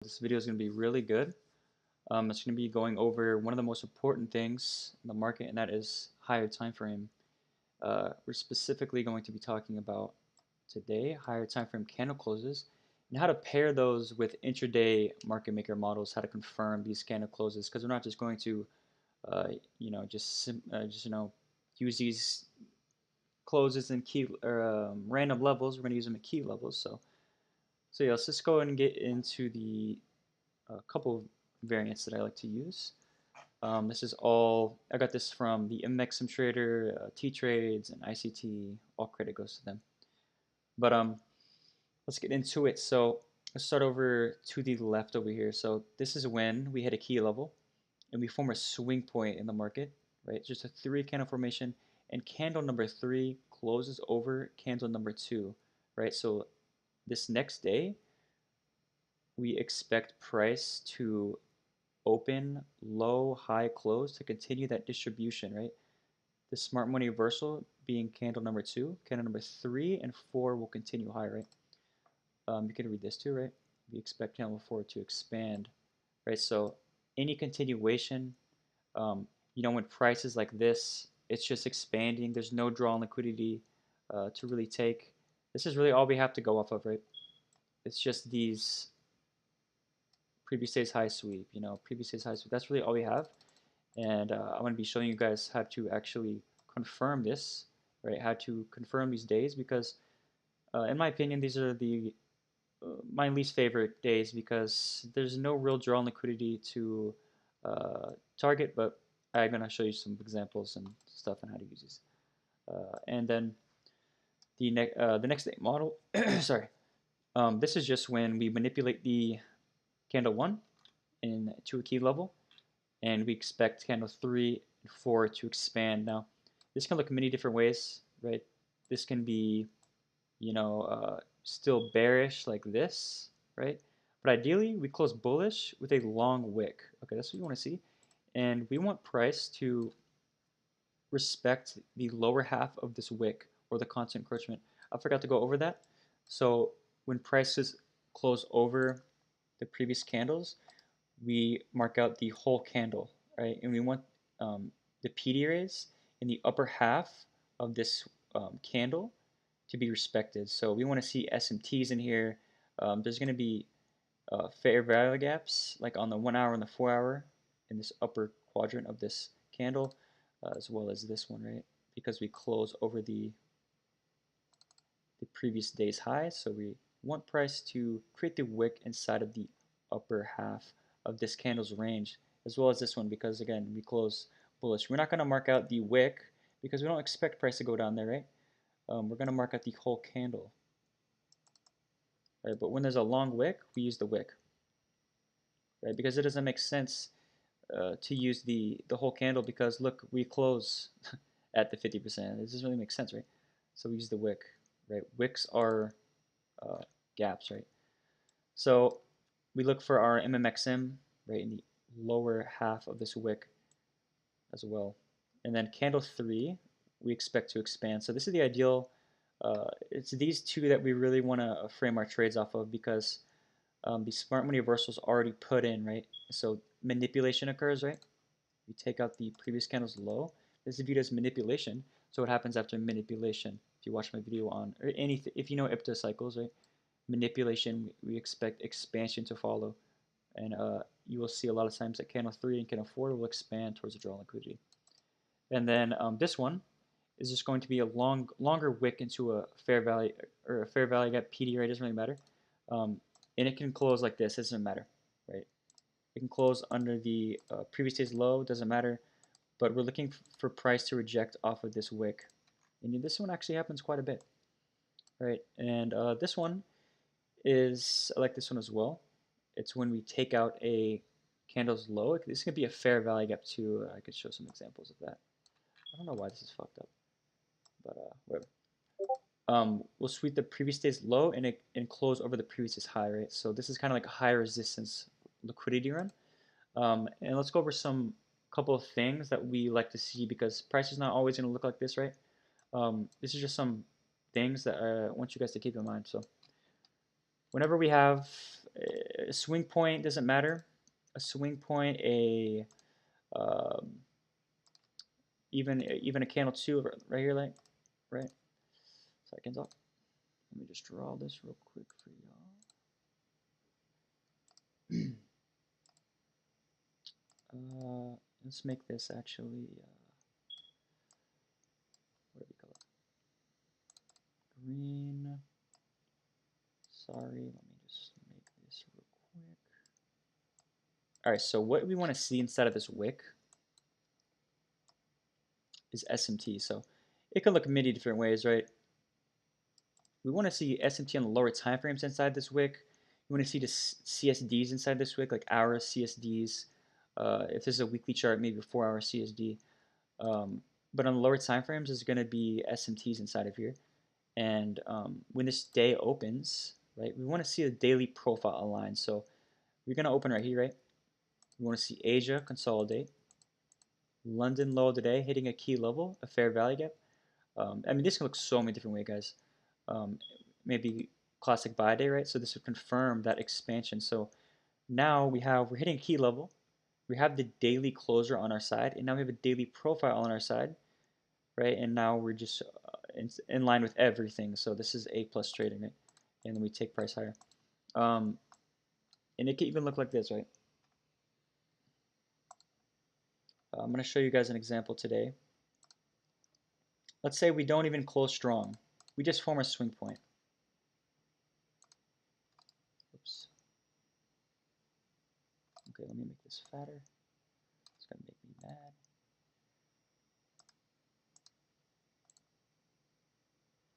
This video is going to be really good. It's going to be going over one of the most important things in the market, and that is higher time frame. We're specifically going to be talking about today higher time frame candle closes and how to pair those with intraday market maker models, how to confirm these candle closes, because we're not just going to, uh, use these closes in key or random levels. We're going to use them at key levels. So yeah, let's just go ahead and get into the couple of variants that I like to use. This is all, I got this from the MMXM trader, T-Trades, and ICT. All credit goes to them. But let's get into it. So let's start over to the left over here. So this is when we hit a key level and we form a swing point in the market, right? Just a 3 candle formation, and candle number 3 closes over candle number 2, right? So this next day, we expect price to open, low, high, close to continue that distribution, right? The smart money reversal being candle number 2, candle number 3 and 4 will continue high, right? You can read this too, right? We expect candle 4 to expand, right? So any continuation, when price is like this, it's just expanding. There's no draw on liquidity to really take. This is really all we have to go off of, right? It's just these previous day's high sweep, previous day's high sweep. That's really all we have. And I'm going to be showing you guys how to actually confirm this, right? How to confirm these days, because in my opinion, these are my least favorite days because there's no real draw on liquidity to target, but I'm going to show you some examples and stuff on how to use these. And then the next day model, sorry, this is just when we manipulate the candle 1 into a key level, and we expect candle 3 and 4 to expand. Now, this can look many different ways, right? This can be, still bearish like this, right? But ideally, we close bullish with a long wick. Okay, that's what you want to see. And we want price to respect the lower half of this wick or the constant encroachment. I forgot to go over that. So when prices close over the previous candles, we mark out the whole candle, right? And we want the PD rays in the upper half of this candle to be respected. So we want to see SMTs in here. There's going to be fair value gaps, like on the 1 hour and the 4 hour in this upper quadrant of this candle, as well as this one, right? Because we close over the previous day's high. So we want price to create the wick inside of the upper half of this candle's range, as well as this one, because again, we close bullish. We're not going to mark out the wick because we don't expect price to go down there, right? We're going to mark out the whole candle. Right? But when there's a long wick, we use the wick, right? Because it doesn't make sense to use the whole candle because look, we close at the 50%. It doesn't really make sense, right? So we use the wick, right? Wicks are gaps, right? So we look for our MMXM, right, in the lower half of this wick as well. And then candle 3, we expect to expand. So this is the ideal. It's these two that we really want to frame our trades off of because the smart money reversal is already put in, right? So manipulation occurs, right? We take out the previous candle's low. This is viewed as manipulation. So what happens after manipulation? If you watch my video on, or anything, if you know IPTA cycles, right? Manipulation, we expect expansion to follow. And you will see a lot of times that candle 3 and candle 4 will expand towards the draw liquidity. And then this one is just going to be a longer wick into a fair value or a fair value gap PD, right? It doesn't really matter. And it can close like this. It doesn't matter, right? It can close under the previous day's low. Doesn't matter. But we're looking for price to reject off of this wick. And this one actually happens quite a bit, right? And this one is, I like this one as well. It's when we take out a candle's low. This could be a fair value gap too. I could show some examples of that. I don't know why this is fucked up, but whatever. We'll sweep the previous day's low and close over the previous day's high, right? So this is kind of like a high resistance liquidity run. And let's go over some couple of things that we like to see because price is not always going to look like this, right? This is just some things that I want you guys to keep in mind. So whenever we have A swing point doesn't matter. A swing point, um, even a candle 2 right here, like right. Seconds up. Let me just draw this real quick for y'all. Let's make this actually, what do we call it? Green. Sorry, let me just make this real quick. All right, so what we want to see inside of this wick is SMT. So it can look many different ways, right? We want to see SMT on the lower time frames inside this wick. You want to see the CSDs inside this wick, like hours CSDs. If this is a weekly chart, maybe a 4-hour CSD. But on the lower time frames, there's going to be SMTs inside of here. And when this day opens, right, we want to see a daily profile align. So we're going to open right here, right? We want to see Asia consolidate. London low today, hitting a key level, a fair value gap. I mean, this can look so many different ways, guys. Maybe classic buy day, right? So this would confirm that expansion. So now we're hitting a key level. We have the daily closer on our side, and now we have a daily profile on our side, right? And now we're just in line with everything. So this is A plus trading, right? And then we take price higher. And it can even look like this, right? I'm going to show you guys an example today. Let's say we don't even close strong. We just form a swing point. Oops. Okay, let me make this fatter. It's going to make me mad.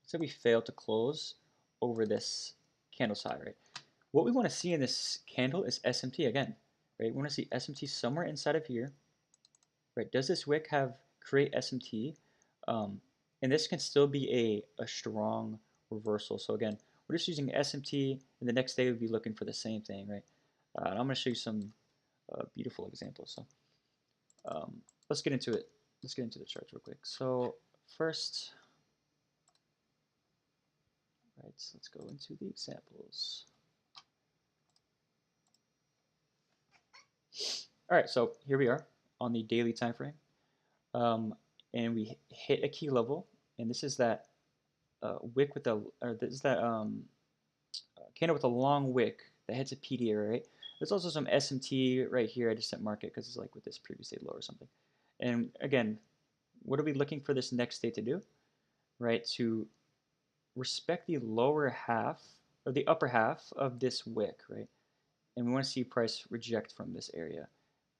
Let's say we fail to close over this candle side, right? What we want to see in this candle is SMT again, right? We want to see SMT somewhere inside of here, right? Does this wick create SMT? And this can still be a strong reversal. So again, we're just using SMT, and the next day we'll be looking for the same thing, right? And I'm going to show you some beautiful examples. So let's get into it. Let's get into the charts real quick. So first, right, so let's go into the examples. All right, so here we are on the daily time frame, and we hit a key level, and this is that wick with the, or this is that candle with a long wick that hits a PDA, right? There's also some SMT right here. I just didn't mark it because it's like with this previous day low or something. And again, what are we looking for this next day to do? Right, to respect the lower half or the upper half of this wick, right? And we want to see price reject from this area.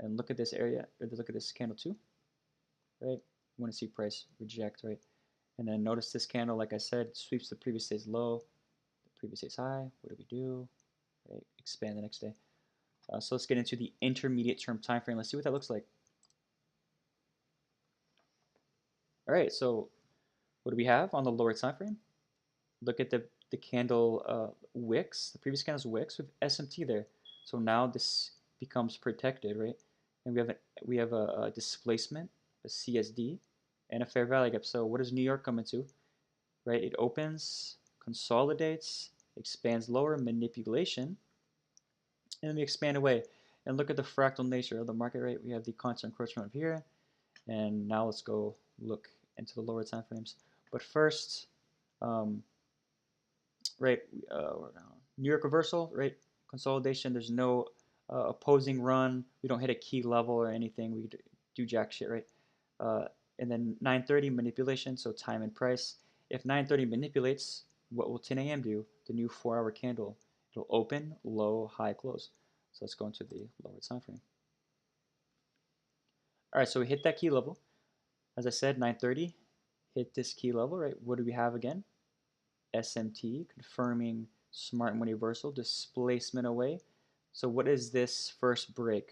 And look at this area, or look at this candle too, right? We want to see price reject, right? And then notice this candle, like I said, sweeps the previous day's low, the previous day's high. What do? Right, expand the next day. So let's get into the intermediate term time frame. Let's see what that looks like. All right, so what do we have on the lower time frame? Look at the candle wicks, the previous candle's wicks with SMT there. So now this becomes protected, right? And we have a displacement, a CSD, and a fair value gap. So what does New York come into? Right? It opens, consolidates, expands lower, manipulation, and then we expand away. And look at the fractal nature of the market, right? We have the constant encroachment up here, and now let's go look into the lower time frames. But first, right, New York reversal, right? Consolidation. There's no opposing run. We don't hit a key level or anything. We do jack shit, right? Uh, and then 9:30 manipulation, so time and price. If 9:30 manipulates, what will 10 a.m. do? The new 4-hour candle. It'll open, low, high, close. So let's go into the lower time frame. All right, so we hit that key level. As I said, 9:30, hit this key level, right? What do we have again? SMT, confirming smart money reversal, displacement away. So what is this first break,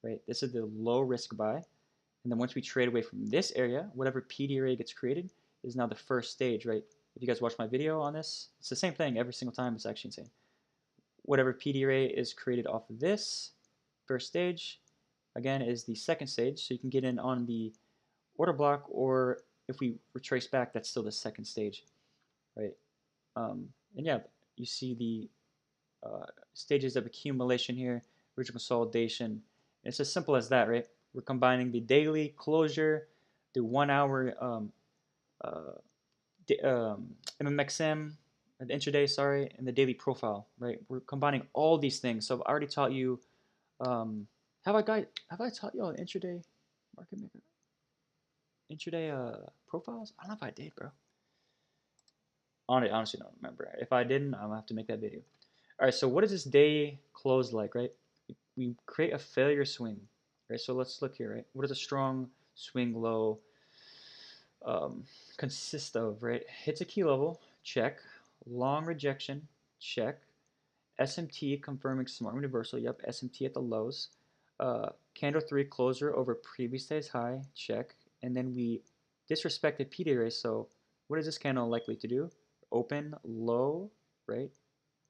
right? This is the low risk buy. And then once we trade away from this area, whatever PD array gets created is now the first stage, right? If you guys watch my video on this, it's the same thing every single time. It's actually insane. Whatever PD array is created off of this first stage, again, is the second stage. So you can get in on the order block, or if we retrace back, that's still the second stage, right? And yeah, you see stages of accumulation here, original consolidation. It's as simple as that, right? We're combining the daily closure, the 1 hour uh, MMXM, the intraday, sorry, and the daily profile, right? We're combining all these things. So I've already taught you. Um, have I taught you all intraday market maker, intraday profiles? I don't know if I did, bro. Honestly, don't remember. If I didn't, I'm gonna have to make that video. All right. So what does this day close like, right? We create a failure swing, right? So let's look here, right? What does a strong swing low um, consist of, right? Hits a key level, check. Long rejection, check. SMT confirming smart reversal, yep. SMT at the lows. Candle 3 closure over previous day's high, check. And then we disrespected PD array, so what is this candle likely to do? Open low, right?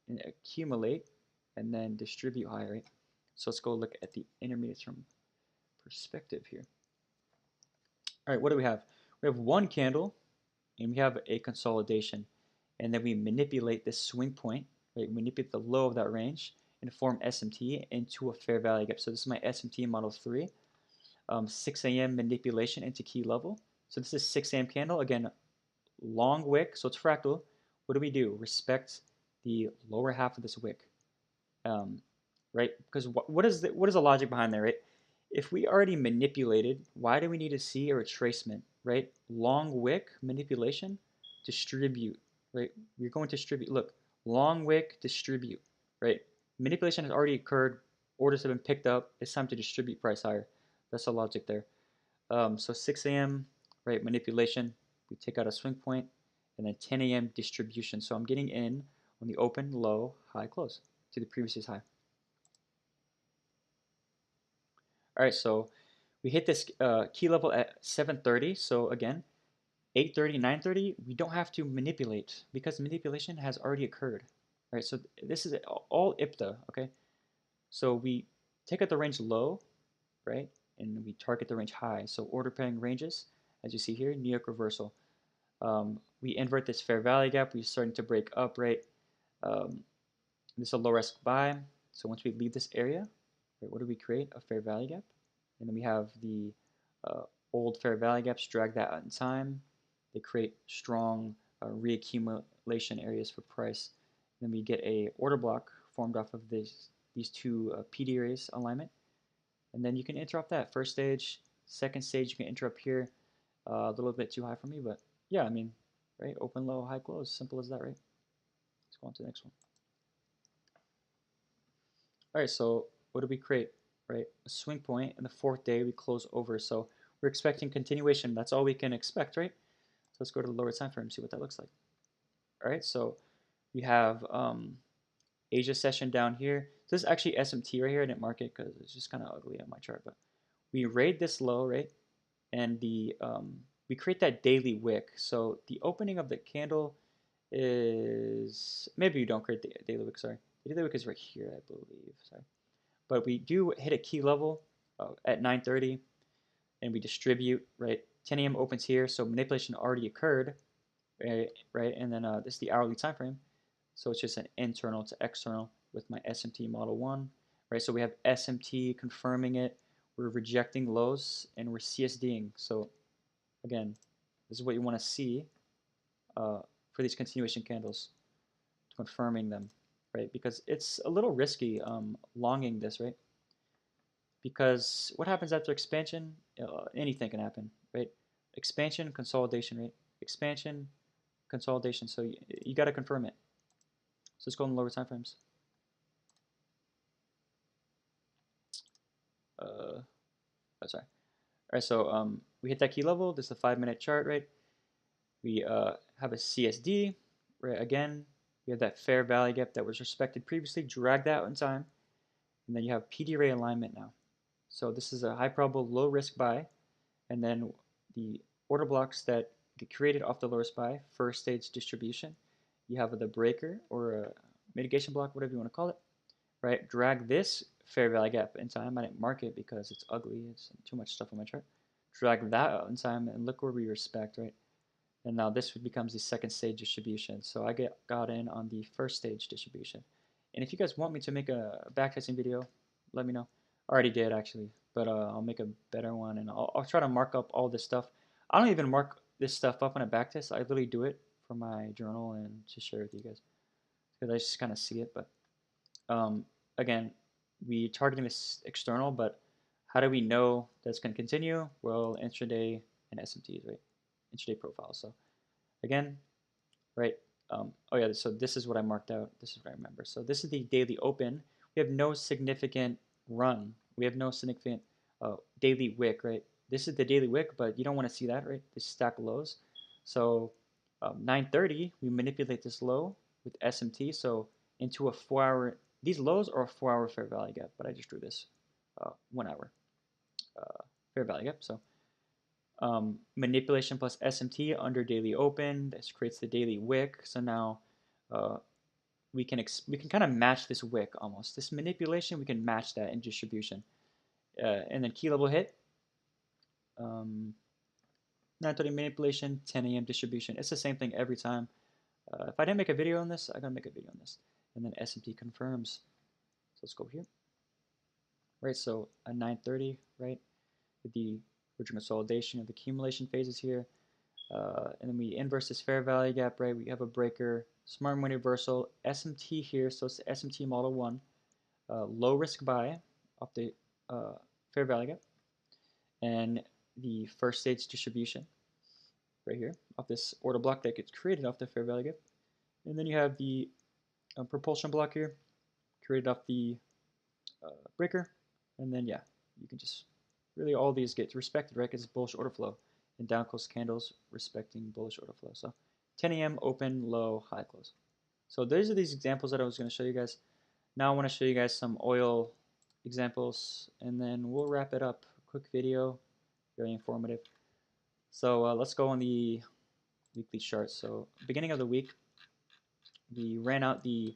And accumulate, and then distribute high, right? So let's go look at the intermediate term perspective here. All right, what do we have? We have one candle, and we have a consolidation. And then we manipulate this swing point, right? Manipulate the low of that range and form SMT into a fair value gap. So this is my SMT model 3, 6 a.m. manipulation into key level. So this is 6 a.m. candle. Again, long wick, so it's fractal. What do? Respect the lower half of this wick. Um, right? Because what is the logic behind there, right? If we already manipulated, why do we need to see a retracement, right? Long wick manipulation, distribute, right? You're going to distribute. Look, long wick, distribute, right? Manipulation has already occurred. Orders have been picked up. It's time to distribute price higher. That's the logic there. So 6 a.m., right? Manipulation. We take out a swing point, and then 10 a.m. distribution. So I'm getting in on the open, low, high, close to the previous high. All right, so we hit this key level at 7:30. So again, 8:30, 9:30, we don't have to manipulate because manipulation has already occurred. All right, so this is all IPTA, okay? So we take out the range low, right? And we target the range high. So order pairing ranges, as you see here, New York reversal. We invert this fair value gap. We're starting to break up, right? Um, this is a low risk buy. So once we leave this area, right, what do we create? A fair value gap. And then we have the uh, old fair value gaps, drag that out in time. They create strong reaccumulation areas for price. And then we get a order block formed off of these two PD arrays alignment. And then you can interrupt that. First stage, second stage, you can interrupt here. A little bit too high for me, but yeah, I mean, right? Open, low, high, close. Simple as that, right? Let's go on to the next one. All right, so what do we create, right? A swing point, and the fourth day we close over. So we're expecting continuation. That's all we can expect, right? So let's go to the lower time frame and see what that looks like. All right, so we have Asia session down here. So this is actually SMT right here. I didn't mark it because it's just kind of ugly on my chart, but we raid this low, right? And we create that daily wick. So the opening of the candle is, maybe you don't create the daily wick, sorry. The daily wick is right here, I believe, sorry. But we do hit a key level at 9:30, and we distribute, right? 10 a.m. opens here, so manipulation already occurred, right? And then this is the hourly time frame, so it's just an internal to external with my SMT model 1, right? So we have SMT confirming it, we're rejecting lows, and we're CSDing. So again, this is what you want to see for these continuation candles, confirming them, right? Because it's a little risky longing this, right? Because what happens after expansion? Anything can happen, right? Expansion, consolidation, right? Expansion, consolidation. So you got to confirm it. So let's go in the lower time frames. Sorry. All right, so we hit that key level. This is a 5-minute chart, right? We have a CSD, right? Again, we have that fair value gap that was respected previously. Drag that out in time, and then you have PD array alignment now. So this is a high probable low risk buy, and then the order blocks that get created off the lower SPY, first stage distribution. You have the breaker or a mitigation block, whatever you want to call it, right? Drag this fair value gap in time. I didn't mark it because it's ugly. It's too much stuff on my chart. Drag that out in time, and look where we respect, right? And now this becomes the second stage distribution. So I got in on the first stage distribution. And if you guys want me to make a backtesting video, let me know. I already did actually, but I'll make a better one, and I'll try to mark up all this stuff. I don't even mark this stuff up on a backtest. I literally do it for my journal and to share with you guys because I just kind of see it. But um, again, we targeting this external, but how do we know that's going to continue? Well, intraday and SMTs, right? Intraday profiles. So again, right? Oh yeah, so this is what I marked out. This is what I remember. So this is the daily open. We have no significant run. We have no significant daily wick, right? This is the daily wick, but you don't want to see that, right? This stack of lows. So 9:30, we manipulate this low with SMT. So into a 4-hour, these lows are a 4-hour fair value gap, but I just drew this 1 hour fair value gap. So manipulation plus SMT under daily open. This creates the daily wick. So now uh, we can kind of match this wick almost. This manipulation, we can match that in distribution. And then key level hit, 9:30 manipulation, 10 a.m. distribution. It's the same thing every time. If I didn't make a video on this, I'm going to make a video on this. And then SMT confirms. So let's go here. Right, so at 9:30, right, with the original consolidation of the accumulation phases here. And then we inverse this fair value gap, right? We have a breaker, smart money reversal, SMT here, so it's the SMT model 1, low risk buy off the fair value gap, and the first stage distribution right here off this order block that gets created off the fair value gap. And then you have the propulsion block here, created off the breaker, and then yeah, you can just really all these get respected, right? Because it's bullish order flow, and down close candles respecting bullish order flow. So 10 a.m. open, low, high close. So those are these examples that I was going to show you guys. Now I want to show you guys some oil examples, and then we'll wrap it up. Quick video, very informative. So let's go on the weekly chart. So beginning of the week, we ran out the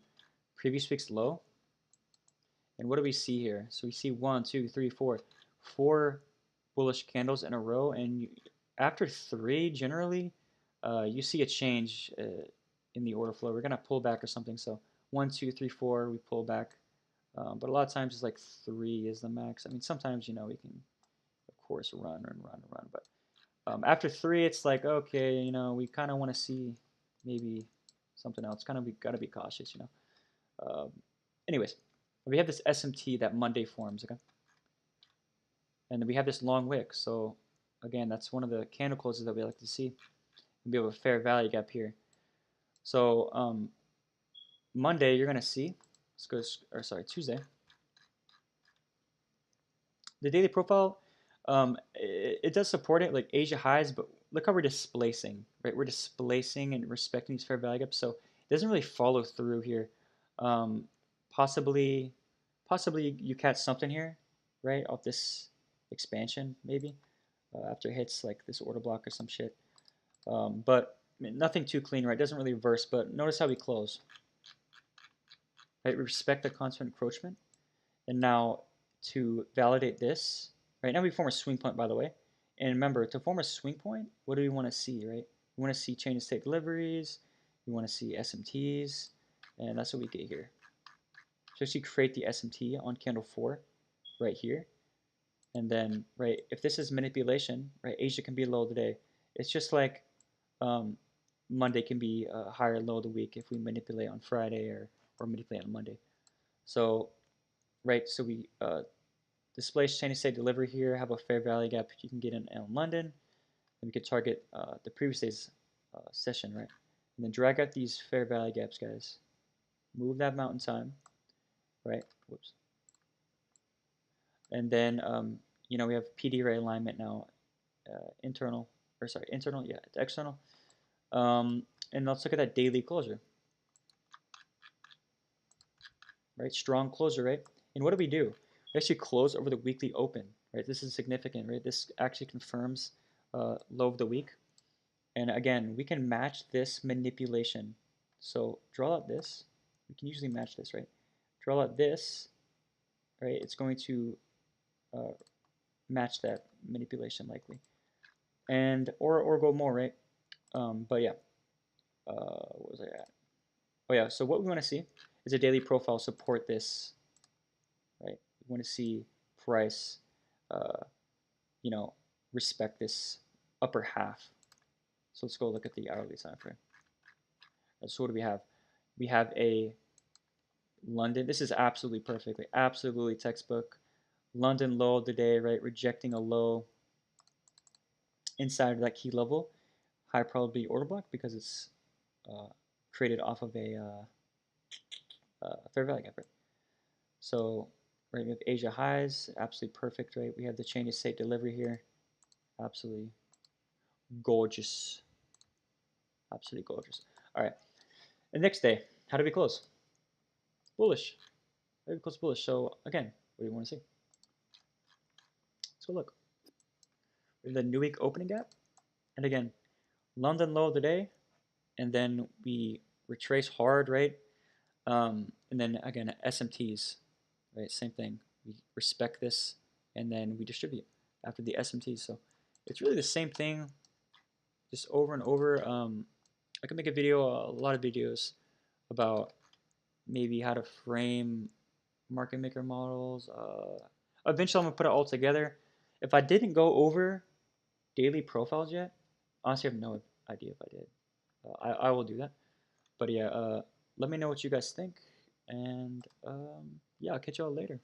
previous week's low. And what do we see here? So we see 1, 2, 3, 4, 4 bullish candles in a row. And after 3, generally, you see a change in the order flow. We're going to pull back or something. So 1, 2, 3, 4, we pull back. But a lot of times it's like 3 is the max. I mean, sometimes, you know, we can, of course, run and run and run. But after 3, it's like, okay, you know, we kind of want to see maybe something else. Kind of we got to be cautious, you know. Anyways, we have this SMT that Monday forms, okay? And then we have this long wick. So again, that's one of the candle closes that we like to see. And we have a fair value gap here. So Monday, you're going to see, Tuesday. The daily profile, it does support it, like Asia highs, but look how we're displacing, right? We're displacing and respecting these fair value gaps. So it doesn't really follow through here. Possibly you catch something here, right, off this expansion maybe after it hits like this order block or some shit. But I mean, nothing too clean, right? It doesn't really reverse, but notice how we close. Right, we respect the constant encroachment. And now to validate this, right now we form a swing point, by the way. And remember, to form a swing point, what do we want to see, right? We want to see change of state deliveries. We want to see SMTs. And that's what we get here. So actually create the SMT on candle 4 right here. And then, right, if this is manipulation, right, Asia can be low today. It's just like Monday can be a higher low of the week if we manipulate on Friday or manipulate on Monday. So, right, so we displace chain of state delivery here, have a fair value gap you can get in London. And we could target the previous day's session, right? And then drag out these fair value gaps, guys. Move that mountain time, right? Whoops. And then, you know, we have PD ray alignment now, internal, yeah, it's external. And let's look at that daily closure, right? Strong closure, right? And what do? We actually close over the weekly open, right? This is significant, right? This actually confirms low of the week. And again, we can match this manipulation. So draw out this. We can usually match this, right? Draw out this, right? It's going to match that manipulation likely. And or go more, right? But yeah, what was I at? Oh yeah, so what we want to see is a daily profile support this, right? We want to see price, uh, you know, respect this upper half. So let's go look at the hourly time frame. So what do we have? We have a London. This is absolutely perfectly, absolutely textbook. London low of the day, right? Rejecting a low inside of that key level. High probability order block because it's uh, created off of a fair value gap, right? So, right, we have Asia highs, absolutely perfect, right? We have the chain of state delivery here, absolutely gorgeous, absolutely gorgeous. All right, the next day, how do we close? Bullish. How do we close bullish? So again, what do you want to see? Let's go look. We have the new week opening gap, and again, London low of the day, and then we retrace hard, right? And then again, SMTs, right? Same thing. We respect this, and then we distribute after the SMTs. So it's really the same thing, just over and over. I can make a video, a lot of videos about maybe how to frame market maker models. Eventually, I'm gonna put it all together. If I didn't go over daily profiles yet, honestly, I have no idea if I did. I will do that. But yeah, let me know what you guys think, and yeah, I'll catch y'all later.